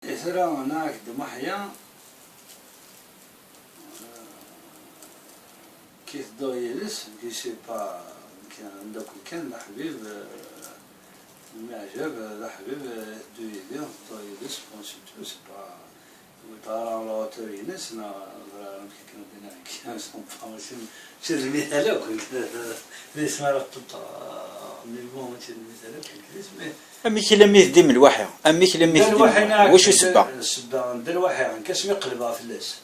ترى أنا كنت محيا كيف دايرس كي سي با كان دوك كان الحبيب المعجب الحبيب دويدي دايرس بونسيتو سي با وطارا لا تورينس نا كنا بينا كي سون فاماسيون شي المثال كنت ليس ما ربط من المهم شي المثال كنت أمي كلامي ديم الوحي أمي كلامي ديم واش السبة؟ السبة ندير واحد كاسمي قلبها في اللاس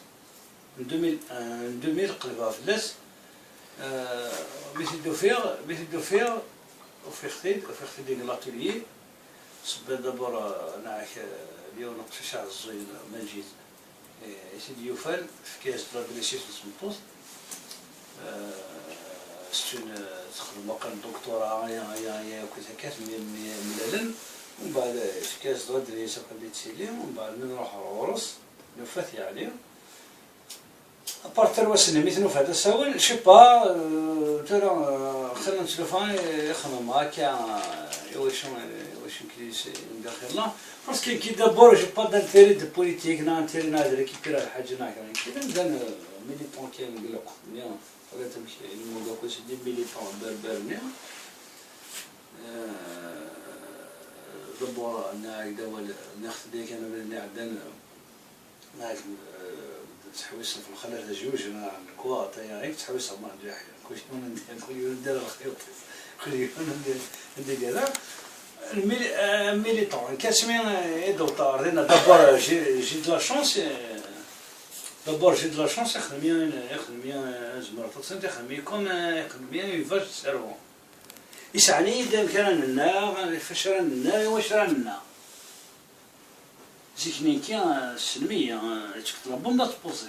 2000 قلبها في اللاس بيت الدوفير وفي اختي ديال لاتوليي سبة دابا ناعك اليوم نقص شعر الزوين مجيد سيدي يوفال في كاس درابليسيس سمطوط ستون تخدم باقا الدكتوراه يا كنت هكاك ملالن ومن بعد في كاس درابليسيس قديت سيليم ومن بعد من نروح العرس نفات عليه ابارت 3 سنين مثل في هذا الساول شي با ترى خلينا نتلفون يخدم هكا واش كيس ندخل الله باسكو كي دابور جو با دانتيري دو بوليتيك نانتيري نادر كيبير الحاجه ناكا كي نبدا ميليتون كي نقول لك ميان ولا تمشي الموضوع كلشي دي ميليتون بربر ميان دابور انا هكذا ولا ناخذ ديك انا بلي عندنا ناك تحويس في الخلال جوج انا الكواط يعني تحويس ما نجح كل يوم ندير الخيط كل يوم ندير كذا الميليتون كاسمين دوطار دينا دابور جيت لا شونس دابور جيت لا شونس يخدم يا زمرة تصنت يخدم يفاش السيرفون يسعني دام كان لنا فاش رانا واش رانا زيكني كان السلمية تكتب بومبا تبوزي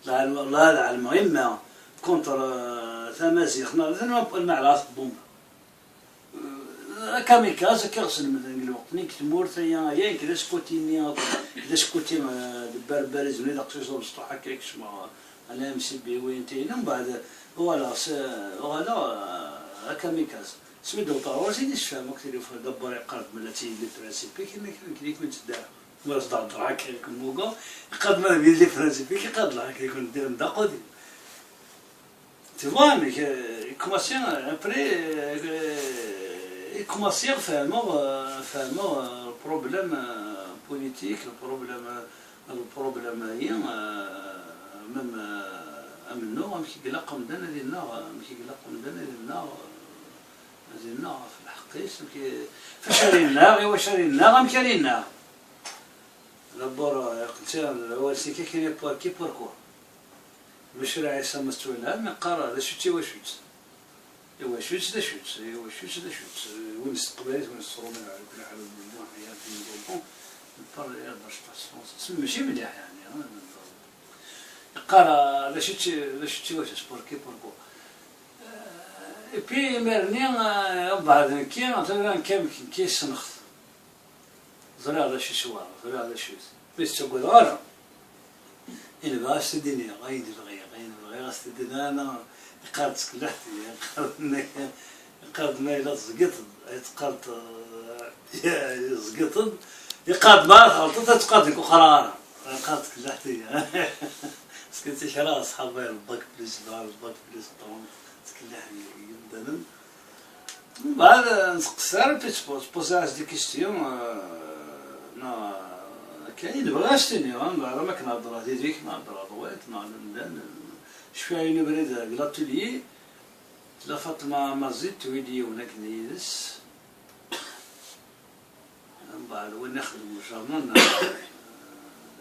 لا المهم كونتر ثمازيغ المعلاص بومبا كاميكاز كيغسل مثلا الوقت نيك تمور يا كذا سكوتيني كذا سكوتي بربر زوين داكشي صوب سطح هكاك شما انا ام سي بي وين تينا من بعد فوالا كاميكاز سميتو طاور سيدي الشفا كثير دبر يقرب ملاتي لي برانسيبي كي كنت دار واش دار هكا يكون موكا يقاد ما بين لي برانسيبي كيقاد لا هكا يكون دير نداقو دي تي فوا مي كوماسيون ابري commencer à faire un problème politique, le problème même أمنو مشي قلق مدنا ديالنا مشي قلق مدنا ديالنا في الحقيس فشارينا غير وشارينا غمشارينا دابور قلت الوالسي كي باركور باش راه يسمستونا من قرار شتي وشوت ايوا شوت دا شوت وين استقبالات وين الصرومي على كل حال بلدان حياه في البار باش تحصل ماشي مليح يعني قرا لا شتي واش سبوركي بوركو اي بي مرني بعد كي مثلا كي سنخت زرع على شي شوار زرع على شي بس تقول انا إلا باش تديني غيدير غير غاستديني انا قالت كلحتي قالت ما إلا زقط قالت زقط يقاد ما غلطت تقاد لك وخرارة قالت كلحتي سكنتي شرا أصحابي الباك بليس طون تكلح يمدنا من بعد نتقصر بوزاج دي كيستيون كاين بغاش تاني من بعد ما كنهضر هذيك نهضر ضويت شويه نبرد لاتوليي لا فاطمه مازيد تويدي ولا كنيدس من بعد وين نخدم جرمان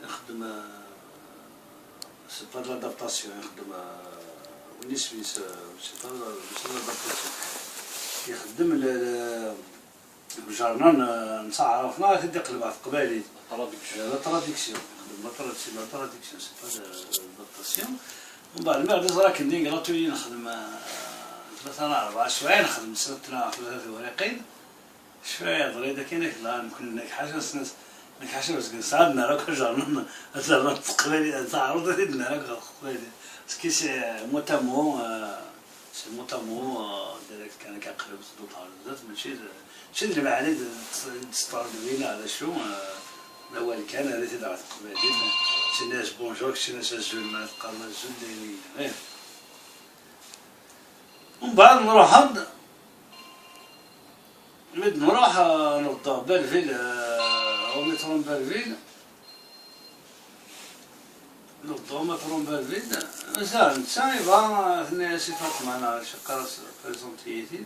نخدم سي با لادابتاسيون نخدم وين سويس سي با لادابتاسيون يخدم الجرمان نتعرفنا كدي قلبات قبالي لا تراديكسيون نخدم لا تراديكسيون سي با لادابتاسيون ومن بعد زرا كندير لاتوليي نخدم 3-4 شويه نخدم 3 ورقين شويه ضريده كاينه لا يمكن لك حاجه حاجه بس ساعدنا راك جرنا زعما تقبلي تعرض لنا راك قبلي سكي سي موتامو ديريكت كان كنقلب صدوط على الزات ماشي اللي معاني تستار بينا على شو الأول كان هذا تدعى قبالي شي ناس بونجور شي ناس الزول ما تلقى ما الزول دايرين ومن بعد نروح نروح نبدا بالفيل أو مترون بالفيل نبدا مترون بالفيل مثلا نتا يبغى الناس يفرق معنا شي قراص بريزونتيتي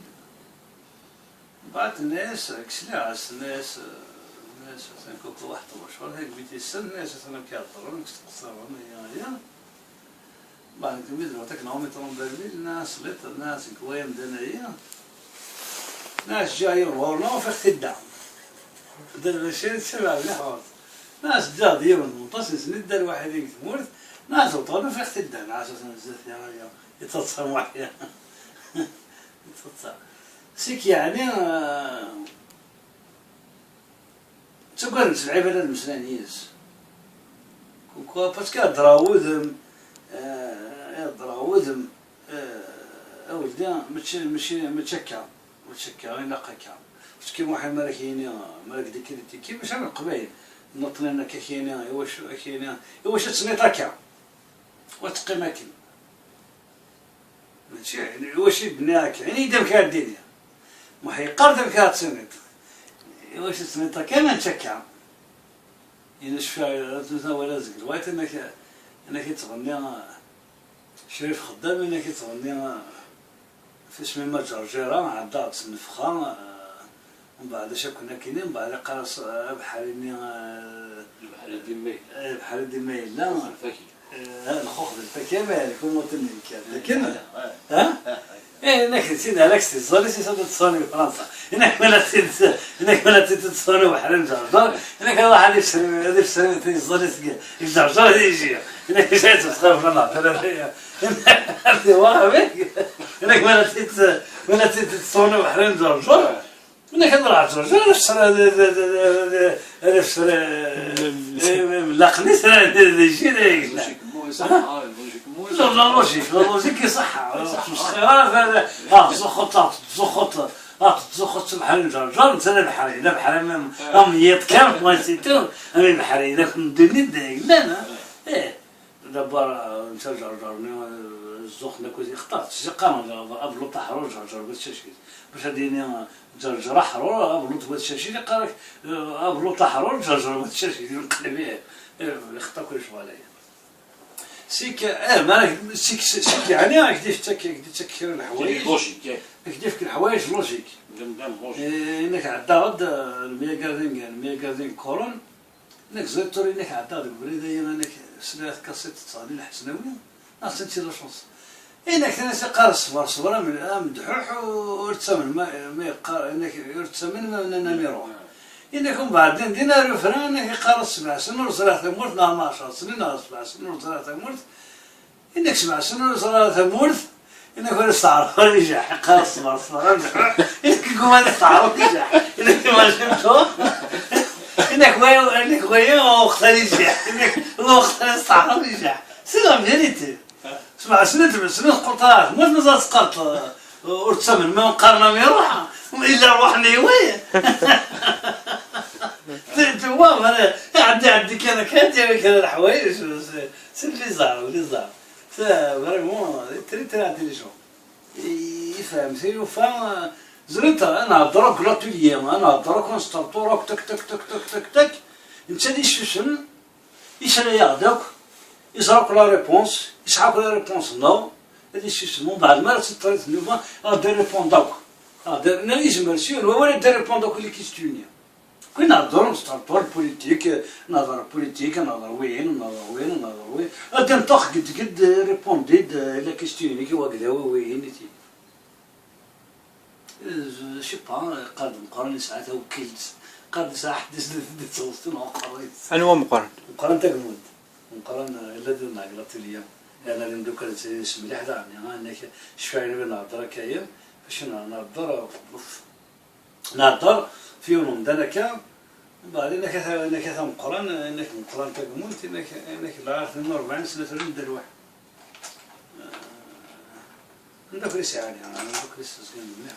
من بعد الناس كسلاس الناس كل واحد مشهور هيك بيتي السن الناس مثلا كيهضروا نستقصرهم هي بعد كمل وقتك نعوم مترون بالفيل الناس ليت الناس كويم دنيا ناس جايين ورنا وفي خدام دار شي سبع لحوات ناس جا ديال المنتصف سند دار واحد يتمورت ناس وطالوا في خدام عاشت نزلت يا يتصل واحد يتصل سيك يعني تقول نسمع بلاد المسلانيز كوكو باسكو دراودهم أولدا ماشي متشكا وين لقاكا باش كيما واحد مالكيني مالك ديك كيما باش من قبيل نطلنا لنا كاينين واش تسنيطاكا وتقي ماكن ماشي يعني واش بناك يعني دامك الدنيا ما حيقار دامك تسنيط واش تسنيطاكا ما نتشكا إلا شفا ولا زقل وايت انك تغني شريف خدام انك تغني في اسمي ما جرجيرة عندها تنفخا من بعد اش كنا كاينين من بعد قراص بحال بحال ديماي لا الخوخ الفاكهه مالك وموطني لكن انك نسينا لك تصوني تصوني بفرنسا انك ما تصوني بحال جرجر انك واحد يشري تصوني جرجر يجي انك جاي تسخر في النهار انت واقف انك ما تصوني بحال جرجر انك نروح جرجر نفسر لاقني يجي لا لوجيك يصح تزخط بحال جرجر انت بحال لا بحال اميات كامل ما نسيتو امي بحال الا كنت ندير دايق لا انا دابا انت جرجرني الزخنا كوزي اخترت شي قانون ابلو طحرو جرجر باش هاديني جرجر حرور ابلو تبات شاشي قالك ابلو طحرو جرجر بات شاشي نقلب يخطا كلشي عليا سيك مالك سيك يعني كيف تفكر الحوايج لوجيك كيف الحوايج لوجيك انك عدا غد الميغازين كولون انك زيتوري انك عدا البريديه انك سنات كاسيت تصالي الحسناويه ناس لا شونس انك تنسى قارص صبر من دحوح ورتسمن ما يقار انك يرتسمن من نميرو انكم بعدين دينار فران انك قارص 7 سنين وصلاه مورت 12 سنه 7 سنين وصلاه مورت انك 7 سنين وصلاه مورت انك ولا تعرف ينجح قارص صبر انك كما تعرف ينجح انك ما فهمتو انك ويا وقت ينجح انك وقت تعرف ينجح سي لا فيريتي 7 سنين 8 سنين قلتها مش مازال سقط ورتسمن ما نقارنا ما يروح الا روحني وين توا انا عندي كان ديال الحوايج سي لي زار سا فريمون تري انتيليجون يفهم سي يفهم زرت انا هضرك لاتوليي انا هضرك نسترطو راك تك تك تك تك تك تك انت اللي شفشن يشري ياخدك يزرق لا ريبونس يسحق لا ريبونس نو هادي شي اسمو بعد ما تطريت اليوم دير ريبون داك دير ناليز ميرسي ولا دير ريبون داك اللي كيستونيا كنا نهضروا نسترطوا البوليتيك نهضر بوليتيك نهضر وين غادي نطخ قد ريبوندي لا كيستوني كي وكذا وين شي با قاد مقارن ساعات وكلت قاد ساعه حدث توصل وقريت انو مقارن تاكمود مقارن الذي نعقلت اليوم انا اللي ندوك اسم مليح يعني انك شفايني نهضر كاين باش نهضر في يوم دانك بعد انك مقرن تاكمود انك لا عرفت 40 سنه ندير واحد ندوك لي ساعه يعني ندوك لي ساعه مليح